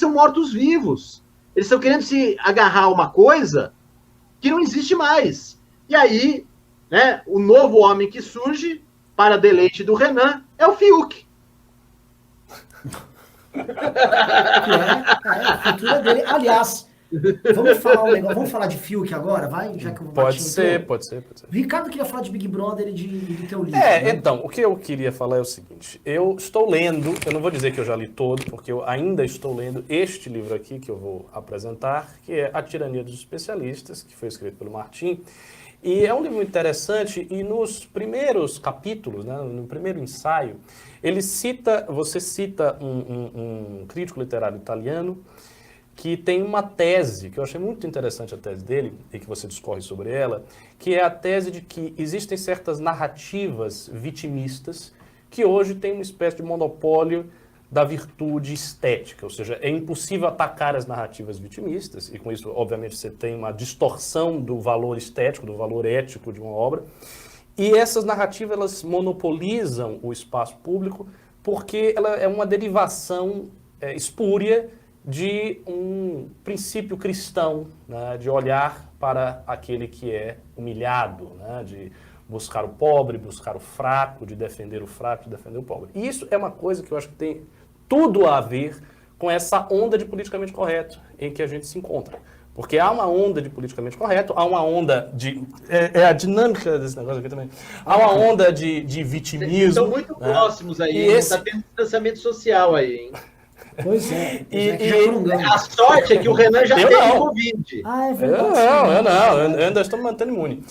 são mortos-vivos. Eles estão querendo se agarrar a uma coisa que não existe mais. E aí, né, o novo homem que surge, para deleite do Renan, é o Fiuk. O futuro é dele. Aliás, vamos falar um negócio. Vamos falar de Fiuk agora, vai? Já que o Pode Martinho ser, entrou. pode ser. O Ricardo queria falar de Big Brother e do teu livro. Né? Então, o que eu queria falar é o seguinte. Eu estou lendo, eu não vou dizer que eu já li todo, porque eu ainda estou lendo este livro aqui que eu vou apresentar, que é A Tirania dos Especialistas, que foi escrito pelo Martim. E é um livro interessante e nos primeiros capítulos, né, no primeiro ensaio, você cita um crítico literário italiano que tem uma tese, que eu achei muito interessante a tese dele, e que você discorre sobre ela, que é a tese de que existem certas narrativas vitimistas que hoje têm uma espécie de monopólio da virtude estética, ou seja, é impossível atacar as narrativas vitimistas, e com isso, obviamente, você tem uma distorção do valor estético, do valor ético de uma obra, e essas narrativas, elas monopolizam o espaço público porque ela é uma derivação espúria de um princípio cristão, né, de olhar para aquele que é humilhado, né, de buscar o pobre, buscar o fraco, de defender o fraco, de defender o pobre. E isso é uma coisa que eu acho que tem tudo a ver com essa onda de politicamente correto em que a gente se encontra. Porque há uma onda de politicamente correto, há uma onda de... É a dinâmica desse negócio aqui também. Há uma onda de vitimismo. Vocês estão muito próximos aí, não está tendo distanciamento social aí, hein? Pois é. A sorte é que o Renan já teve Covid. É verdade. Eu ainda estou me mantendo imune.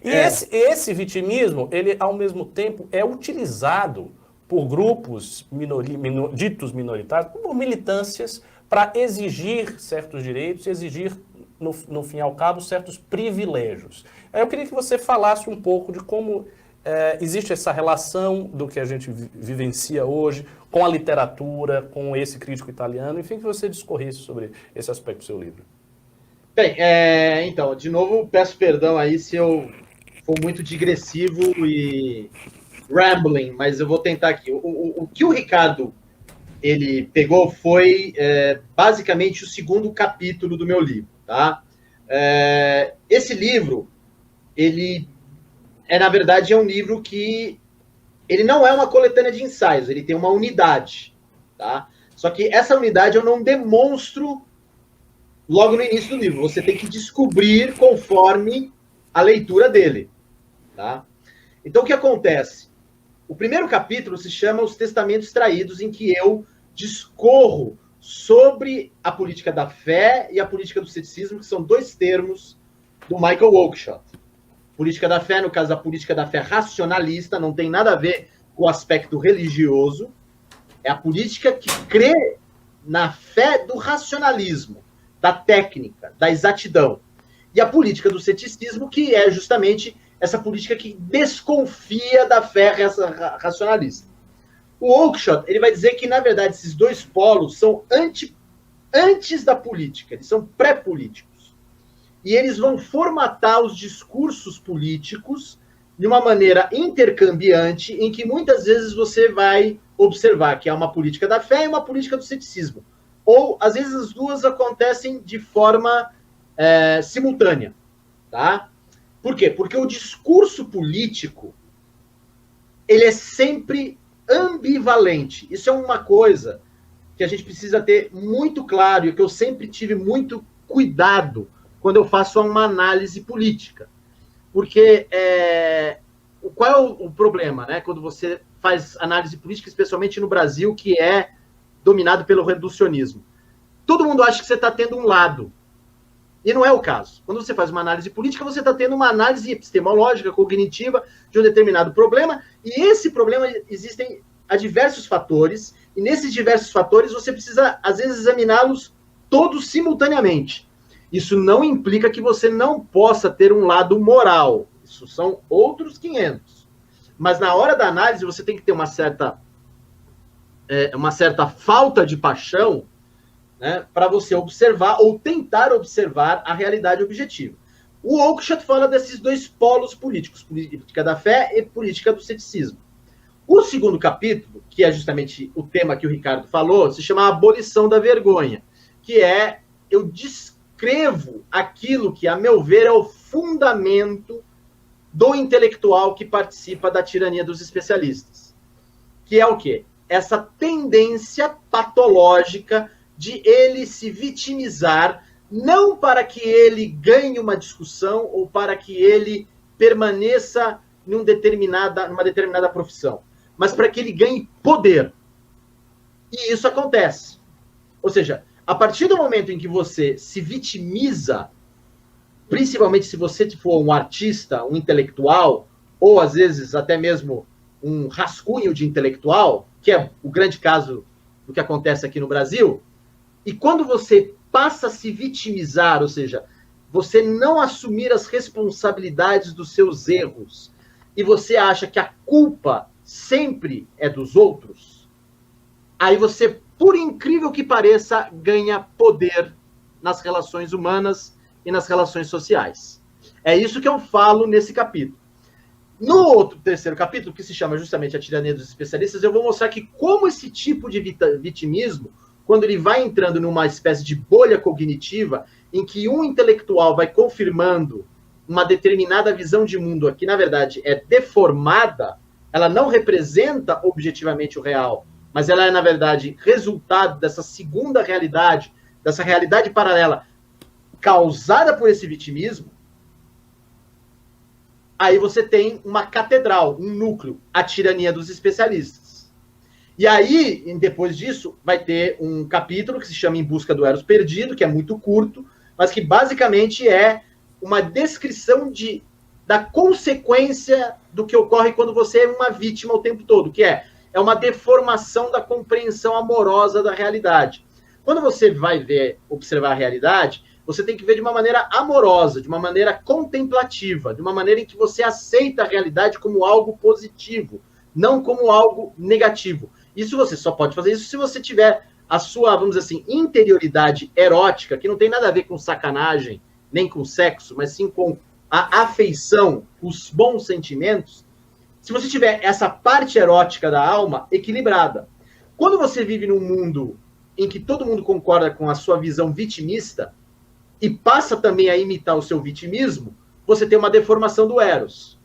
E esse vitimismo, ele ao mesmo tempo é utilizado por grupos ditos minoritários, por militâncias, para exigir certos direitos, exigir, no fim e ao cabo, certos privilégios. Eu queria que você falasse um pouco de como existe essa relação do que a gente vivencia hoje com a literatura, com esse crítico italiano, enfim, que você discorresse sobre esse aspecto do seu livro. Bem, então, de novo, peço perdão aí se eu for muito digressivo e rambling, mas eu vou tentar aqui. O que o Ricardo ele pegou foi basicamente o segundo capítulo do meu livro, tá? Esse livro, ele na verdade, é um livro que ele não é uma coletânea de ensaios, ele tem uma unidade, tá? Só que essa unidade eu não demonstro logo no início do livro. Você tem que descobrir conforme a leitura dele, tá? Então, o que acontece? O primeiro capítulo se chama Os Testamentos Traídos, em que eu discorro sobre a política da fé e a política do ceticismo, que são dois termos do Michael Oakeshott. Política da fé, no caso, a política da fé racionalista, não tem nada a ver com o aspecto religioso. É a política que crê na fé do racionalismo, da técnica, da exatidão. E a política do ceticismo, que é justamente essa política que desconfia da fé racionalista. O Oakeshott, ele vai dizer que, na verdade, esses dois polos são antes da política, eles são pré-políticos. E eles vão formatar os discursos políticos de uma maneira intercambiante, em que muitas vezes você vai observar que há uma política da fé e uma política do ceticismo. Ou, às vezes, as duas acontecem de forma simultânea. Tá? Por quê? Porque o discurso político ele é sempre ambivalente. Isso é uma coisa que a gente precisa ter muito claro e que eu sempre tive muito cuidado quando eu faço uma análise política. Porque qual é o problema, né? Quando você faz análise política, especialmente no Brasil, que é dominado pelo reducionismo. Todo mundo acha que você está tendo um lado. E não é o caso. Quando você faz uma análise política, você está tendo uma análise epistemológica, cognitiva, de um determinado problema, e esse problema existem a diversos fatores, e nesses diversos fatores você precisa, às vezes, examiná-los todos simultaneamente. Isso não implica que você não possa ter um lado moral. Isso são outros 500. Mas na hora da análise você tem que ter uma certa falta de paixão, né, para você observar ou tentar observar a realidade objetiva. O Oakeshott fala desses dois polos políticos, política da fé e política do ceticismo. O segundo capítulo, que é justamente o tema que o Ricardo falou, se chama Abolição da Vergonha. que é, eu descrevo aquilo que, a meu ver, é o fundamento do intelectual que participa da tirania dos especialistas. Que é o quê? Essa tendência patológica de ele se vitimizar, não para que ele ganhe uma discussão ou para que ele permaneça numa determinada profissão, mas para que ele ganhe poder. E isso acontece. Ou seja, a partir do momento em que você se vitimiza, principalmente se você for um artista, um intelectual, ou às vezes até mesmo um rascunho de intelectual, que é o grande caso do que acontece aqui no Brasil, e quando você passa a se vitimizar, ou seja, você não assumir as responsabilidades dos seus erros, e você acha que a culpa sempre é dos outros, aí você, por incrível que pareça, ganha poder nas relações humanas e nas relações sociais. É isso que eu falo nesse capítulo. No terceiro capítulo, que se chama justamente A Tirania dos Especialistas, eu vou mostrar que como esse tipo de vitimismo, quando ele vai entrando numa espécie de bolha cognitiva, em que um intelectual vai confirmando uma determinada visão de mundo, que na verdade é deformada, ela não representa objetivamente o real, mas ela é, na verdade, resultado dessa segunda realidade, dessa realidade paralela causada por esse vitimismo, aí você tem uma catedral, um núcleo, a tirania dos especialistas. E aí, depois disso, vai ter um capítulo que se chama Em Busca do Eros Perdido, que é muito curto, mas que basicamente é uma descrição da consequência do que ocorre quando você é uma vítima o tempo todo, que é uma deformação da compreensão amorosa da realidade. Quando você vai observar a realidade, você tem que ver de uma maneira amorosa, de uma maneira contemplativa, de uma maneira em que você aceita a realidade como algo positivo, não como algo negativo. Isso você só pode fazer isso se você tiver a sua, vamos dizer assim, interioridade erótica, que não tem nada a ver com sacanagem, nem com sexo, mas sim com a afeição, os bons sentimentos. Se você tiver essa parte erótica da alma equilibrada. Quando você vive num mundo em que todo mundo concorda com a sua visão vitimista e passa também a imitar o seu vitimismo, você tem uma deformação do Eros.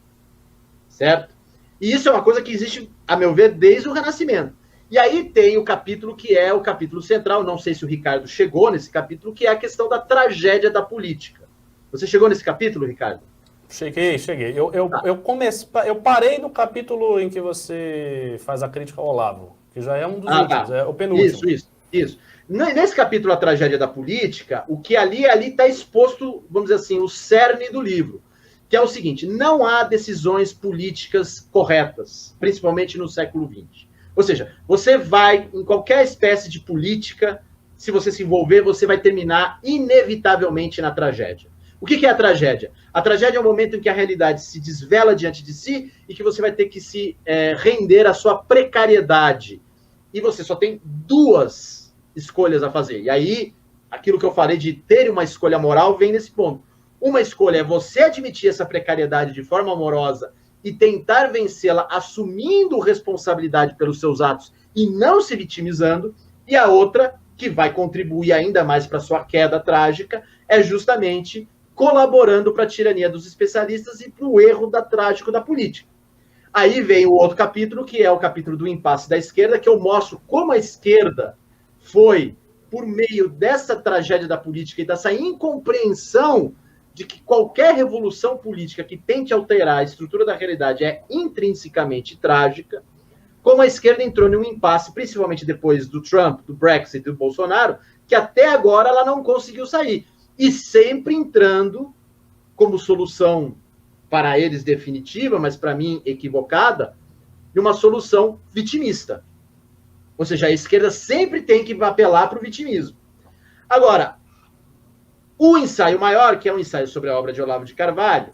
Certo? E isso é uma coisa que existe, a meu ver, desde o Renascimento. E aí tem o capítulo que é o capítulo central, não sei se o Ricardo chegou nesse capítulo, que é a questão da tragédia da política. Você chegou nesse capítulo, Ricardo? Cheguei. Eu parei no capítulo em que você faz a crítica ao Olavo, que já é um dos últimos, é o penúltimo. Isso. Nesse capítulo, a tragédia da política, o que ali está exposto, vamos dizer assim, o cerne do livro, que é o seguinte: não há decisões políticas corretas, principalmente no século XX. Ou seja, você vai, em qualquer espécie de política, se você se envolver, você vai terminar inevitavelmente na tragédia. O que é a tragédia? A tragédia é o momento em que a realidade se desvela diante de si e que você vai ter que se render à sua precariedade. E você só tem duas escolhas a fazer. E aí, aquilo que eu falei de ter uma escolha moral vem nesse ponto. Uma escolha é você admitir essa precariedade de forma amorosa e tentar vencê-la assumindo responsabilidade pelos seus atos e não se vitimizando. E a outra, que vai contribuir ainda mais para a sua queda trágica, é justamente colaborando para a tirania dos especialistas e para o erro trágico da política. Aí vem o outro capítulo, que é o capítulo do impasse da esquerda, que eu mostro como a esquerda foi, por meio dessa tragédia da política e dessa incompreensão de que qualquer revolução política que tente alterar a estrutura da realidade é intrinsecamente trágica, como a esquerda entrou num impasse, principalmente depois do Trump, do Brexit e do Bolsonaro, que até agora ela não conseguiu sair. E sempre entrando como solução para eles definitiva, mas para mim equivocada, de uma solução vitimista. Ou seja, a esquerda sempre tem que apelar para o vitimismo. Agora, o ensaio maior, que é um ensaio sobre a obra de Olavo de Carvalho,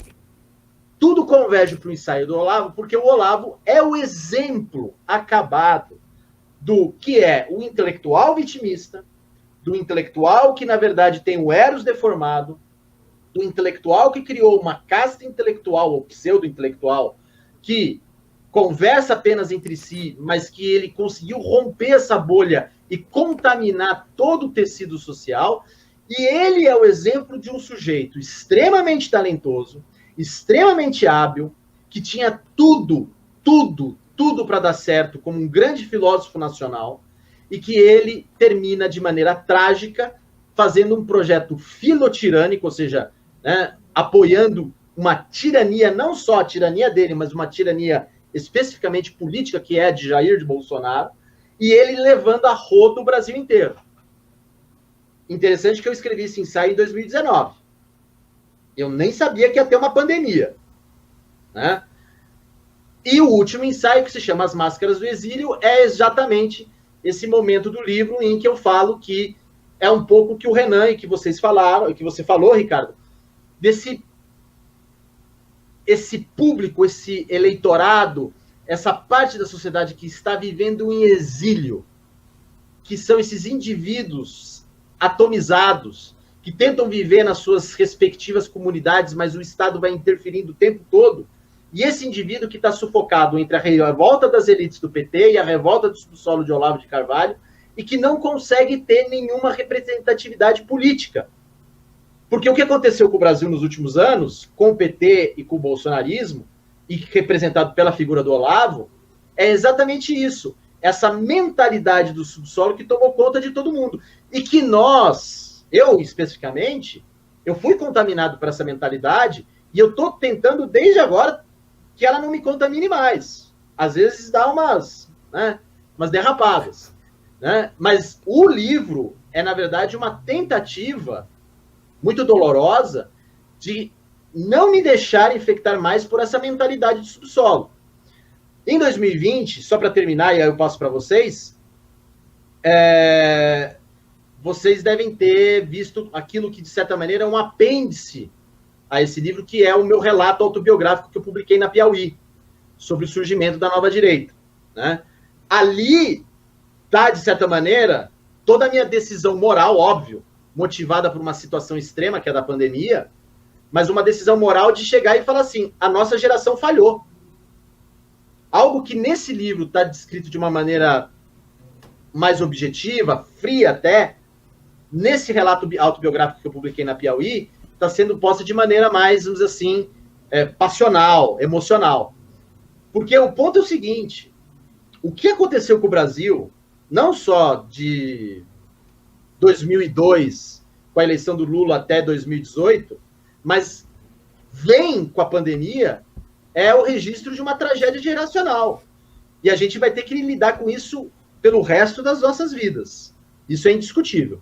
tudo converge para o ensaio do Olavo, porque o Olavo é o exemplo acabado do que é o intelectual vitimista, do intelectual que, na verdade, tem o Eros deformado, do intelectual que criou uma casta intelectual, ou pseudo-intelectual, que conversa apenas entre si, mas que ele conseguiu romper essa bolha e contaminar todo o tecido social. E ele é o exemplo de um sujeito extremamente talentoso, extremamente hábil, que tinha tudo para dar certo como um grande filósofo nacional, e que ele termina de maneira trágica fazendo um projeto filotirânico, ou seja, né, apoiando uma tirania, não só a tirania dele, mas uma tirania especificamente política, que é a de Jair de Bolsonaro, e ele levando a rodo o Brasil inteiro. Interessante que eu escrevi esse ensaio em 2019. Eu nem sabia que ia ter uma pandemia, né? E o último ensaio, que se chama As Máscaras do Exílio, é exatamente esse momento do livro em que eu falo que é um pouco que o Renan e que vocês falaram, e que você falou, Ricardo, esse público, esse eleitorado, essa parte da sociedade que está vivendo em exílio, que são esses indivíduos atomizados, que tentam viver nas suas respectivas comunidades, mas o Estado vai interferindo o tempo todo. E esse indivíduo que está sufocado entre a revolta das elites do PT e a revolta do subsolo de Olavo de Carvalho, e que não consegue ter nenhuma representatividade política. Porque o que aconteceu com o Brasil nos últimos anos, com o PT e com o bolsonarismo, e representado pela figura do Olavo, é exatamente isso. Essa mentalidade do subsolo que tomou conta de todo mundo. E que nós, eu especificamente, eu fui contaminado por essa mentalidade, e eu estou tentando, desde agora, que ela não me contamine mais. Às vezes dá umas derrapadas. Né? Mas o livro é, na verdade, uma tentativa muito dolorosa de não me deixar infectar mais por essa mentalidade de subsolo. Em 2020, só para terminar, e aí eu passo para vocês, vocês devem ter visto aquilo que, de certa maneira, é um apêndice a esse livro, que é o meu relato autobiográfico que eu publiquei na Piauí, sobre o surgimento da nova direita. Né? Ali está, de certa maneira, toda a minha decisão moral, óbvio, motivada por uma situação extrema, que é da pandemia, mas uma decisão moral de chegar e falar assim, a nossa geração falhou. Algo que nesse livro está descrito de uma maneira mais objetiva, fria até, nesse relato autobiográfico que eu publiquei na Piauí, está sendo posta de maneira mais, vamos dizer assim, passional, emocional. Porque o ponto é o seguinte, o que aconteceu com o Brasil, não só de 2002, com a eleição do Lula até 2018, mas vem com a pandemia, é o registro de uma tragédia geracional. E a gente vai ter que lidar com isso pelo resto das nossas vidas. Isso é indiscutível.